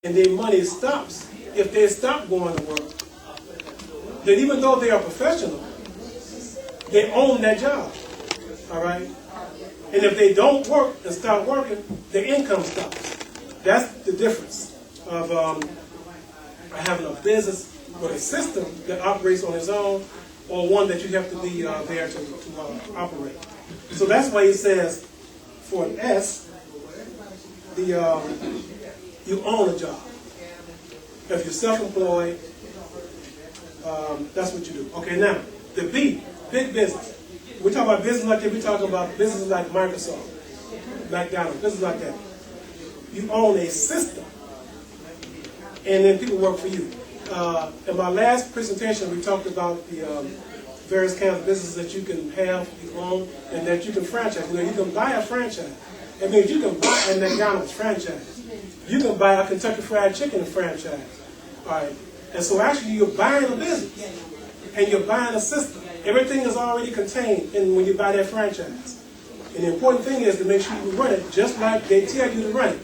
and their money stops if they stop going to work. Then even though they are professional, they own that job. All right? And if they don't work and start working, their income stops. That's the difference of having a business with a system that operates on its own, or one that you have to be there to operate. So that's why he says, for an S, you own a job. If you're self-employed, that's what you do. Okay, now, the B, big business. We talk about business like that, we talk about businesses like Microsoft, McDonald's, business like that. You own a system, and then people work for you. In my last presentation, we talked about the various kinds of businesses that you can have, you own, and that you can franchise. You know, you can buy a franchise. That means you can buy a McDonald's franchise. You can buy a Kentucky Fried Chicken franchise. All right. And so actually you're buying a business, and you're buying a system. Everything is already contained in when you buy that franchise. And the important thing is to make sure you run it just like they tell you to run it.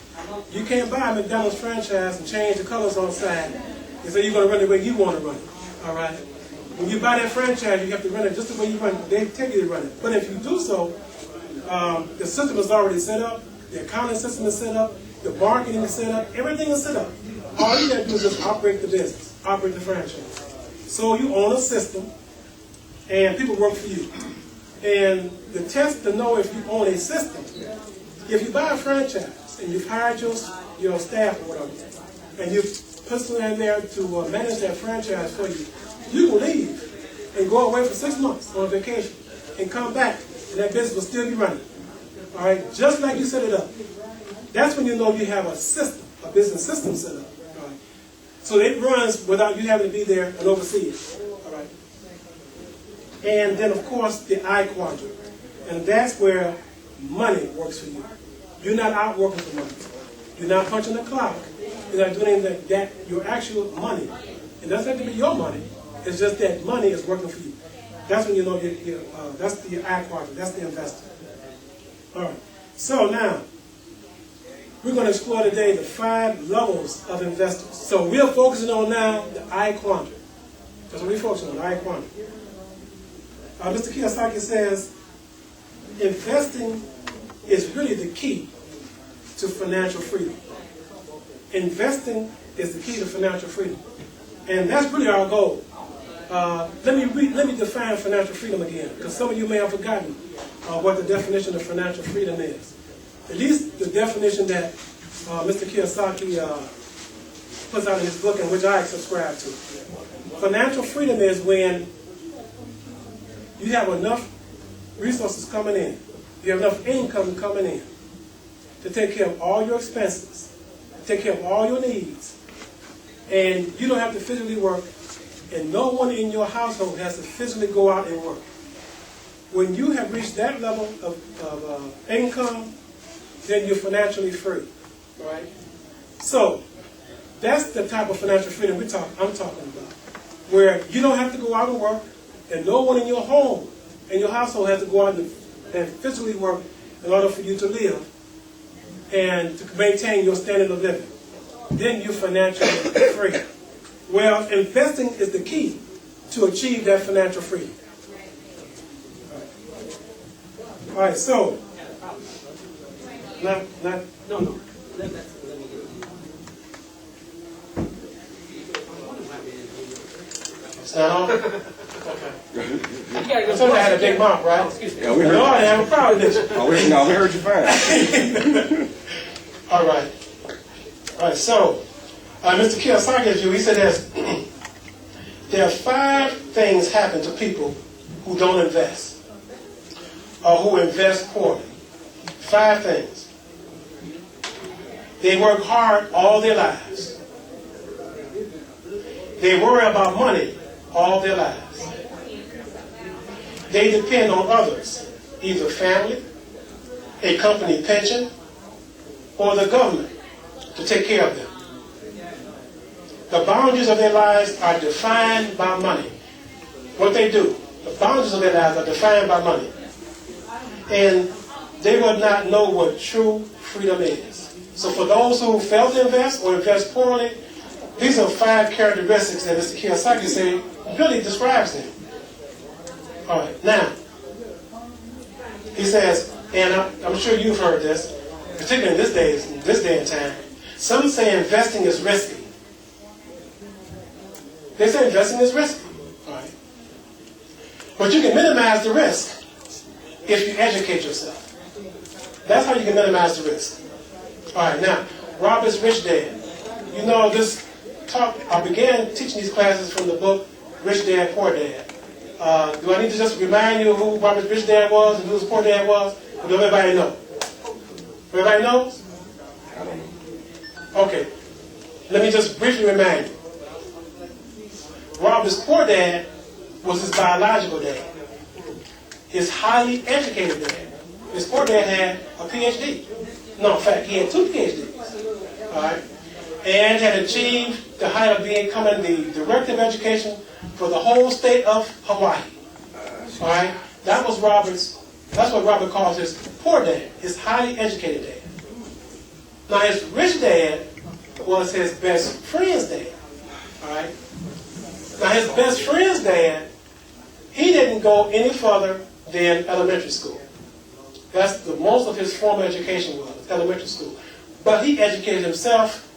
You can't buy a McDonald's franchise and change the colors on the side and say you're going to run it the way you want to run it. All right? When you buy that franchise, you have to run it just the way you run it. They tell you to run it. But if you do so, the system is already set up, the accounting system is set up, the marketing is set up, everything is set up. All you got to do is just operate the business, operate the franchise. So you own a system, and people work for you. And the test to know if you own a system, if you buy a franchise and you've hired your staff or whatever, and you put someone in there to manage that franchise for you, you can leave and go away for 6 months on vacation and come back, and that business will still be running. All right, just like you set it up. That's when you know you have a system, a business system set up. All right, so it runs without you having to be there and oversee it. All right, and then of course the I quadrant, and that's where money works for you. You're not out working for money. You're not punching the clock. You're not doing anything that your actual money. It doesn't have to be your money. It's just that money is working for you. That's when you know that's the I quadrant. That's the investor. All right. So now, we're going to explore today the 5 levels of investors. So we're focusing on now the I quadrant. That's what we're focusing on, the I quadrant. Mr. Kiyosaki says, investing is really the key to financial freedom. Investing is the key to financial freedom. And that's really our goal. Let me define financial freedom again, because some of you may have forgotten what the definition of financial freedom is. At least the definition that Mr. Kiyosaki puts out in his book, and which I subscribe to. Financial freedom is when you have enough resources coming in, you have enough income coming in to take care of all your expenses, to take care of all your needs, and you don't have to physically work, and no one in your household has to physically go out and work. When you have reached that level of income, then you're financially free, right? So that's the type of financial freedom I'm talking about, where you don't have to go out and work, and no one in your home and your household has to go out and physically work in order for you to live and to maintain your standard of living. Then you're financially free. Well, investing is the key to achieve that financial freedom. All right, so, no. It's not on? Okay. I told you I had a big mouth, right? Excuse me. Yeah, we heard you. I didn't have a problem with this. We heard you fine. All right. All right, so, Mr. Kiyosaki, he said there are 5 things happen to people who don't invest, or who invest poorly. 5 things. They work hard all their lives. They worry about money all their lives. They depend on others, either family, a company pension, or the government to take care of them. The boundaries of their lives are defined by money. What they do, the boundaries of their lives are defined by money. And they will not know what true freedom is. So for those who fail to invest or invest poorly, these are 5 characteristics that Mr. Kiyosaki said really describes them. All right, now, he says, and I'm sure you've heard this, particularly in this day and time, some say investing is risky. They say investing is risky. All right. But you can minimize the risk if you educate yourself. That's how you can minimize the risk. All right, now, Robert's Rich Dad. You know, this talk, I began teaching these classes from the book Rich Dad, Poor Dad. Do I need to just remind you who Robert's Rich Dad was and who his Poor Dad was? Or does everybody know? Everybody knows? Okay. Let me just briefly remind you. Robert's poor dad was his biological dad. His highly educated dad. His poor dad had a PhD. No, in fact, he had 2 PhDs. All right? And had achieved the height of becoming the director of education for the whole state of Hawaii. All right? That's what Robert calls his poor dad, his highly educated dad. Now, his rich dad was his best friend's dad. All right? Now, his best friend's dad, he didn't go any further than elementary school. That's the most of his formal education was, elementary school. But he educated himself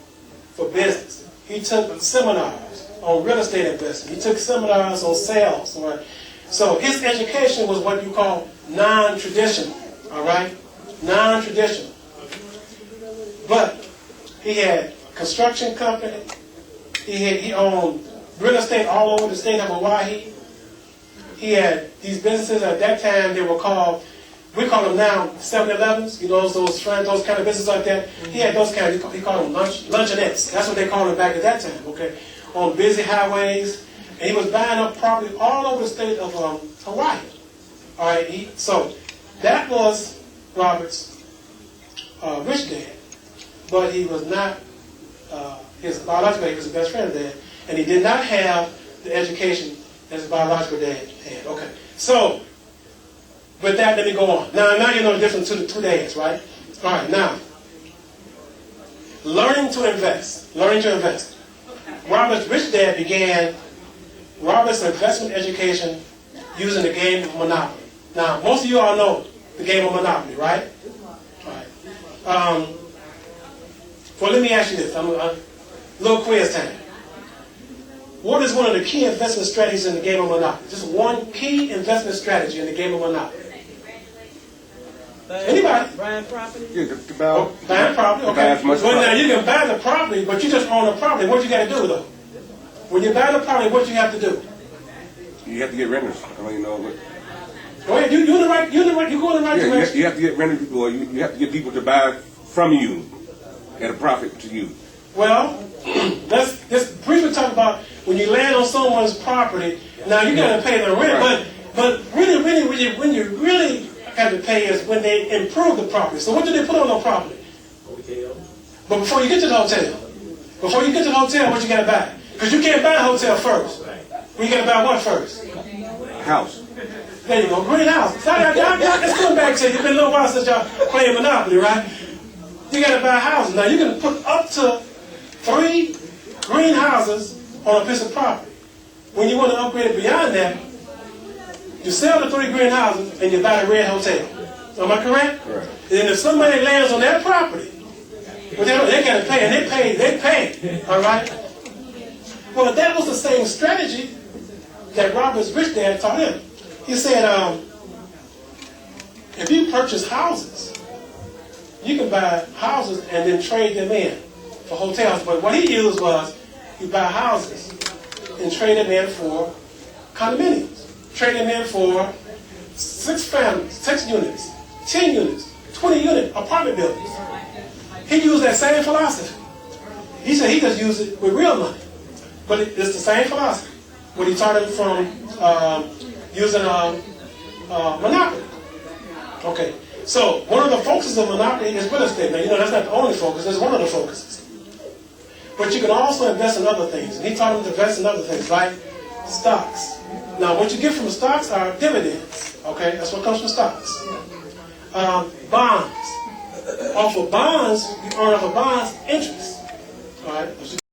for business. He took seminars on real estate investing. He took seminars on sales. All right? So his education was what you call non-traditional. All right? Non-traditional. But he had construction company. He owned real estate all over the state of Hawaii. He had these businesses at that time. They were called, we call them now 7-Elevens. You know, those kind of businesses like that. He had those kind. He called them luncheonettes. That's what they called them back at that time. Okay, on busy highways, and he was buying up property all over the state of Hawaii. All right. So that was Robert's rich dad, but he was not his biological dad. He was his best friend's dad, and he did not have the education as his biological dad had. Okay. So with that, let me go on. Now you know the difference between the 2 dads, right? All right. Now, learning to invest. Learning to invest. Robert's rich dad began Robert's investment education using the game of Monopoly. Now, most of you all know the game of Monopoly, right? All right. Well, let me ask you this. A little quiz time. What is one of the key investment strategies in the game of Monopoly? Just one key investment strategy in the game of Monopoly. Anybody? Buying property? Yeah, buying property, okay. Well, now you can buy the property, but you just own the property. What you got to do, though? When you buy the property, what you have to do? You have to get renters. I mean, you know. Go ahead. You go in the right direction. You have to get renters, or you have to get people to buy from you at a profit to you. Well, let's briefly talk about when you land on someone's property. Now you got to pay the rent, right. but really, when you really have to pay is when they improve the property. So what do they put on the property? Hotel. But before you get to the hotel, what you got to buy? Because you can't buy a hotel first. We got to buy what first? House. There you go, green house. Let's come back to you. It's been a little while since y'all playing Monopoly, right? You got to buy houses. Now you can put up to 3 green houses on a piece of property. When you want to upgrade it beyond that, you sell the 3 green houses and you buy the red hotel. Am I correct? Right. And then if somebody lands on that property, well, they got to pay, and they pay. All right? Well, that was the same strategy that Robert's rich dad taught him. He said, if you purchase houses, you can buy houses and then trade them in for hotels. But what he used was, you buy houses and trade them in for condominiums. Trade them in for 6 families, 6 units, 10 units, 20-unit apartment buildings. He used that same philosophy. He said he just used it with real money. But it's the same philosophy. What he taught him from using Monopoly. Okay, so one of the focuses of Monopoly is real estate. Now, you know, that's not the only focus. That's one of the focuses. But you can also invest in other things. And he taught him to invest in other things, like stocks. Now, what you get from stocks are dividends. Okay, that's what comes from stocks. Bonds. Off of bonds, you earn off of bonds interest. All right.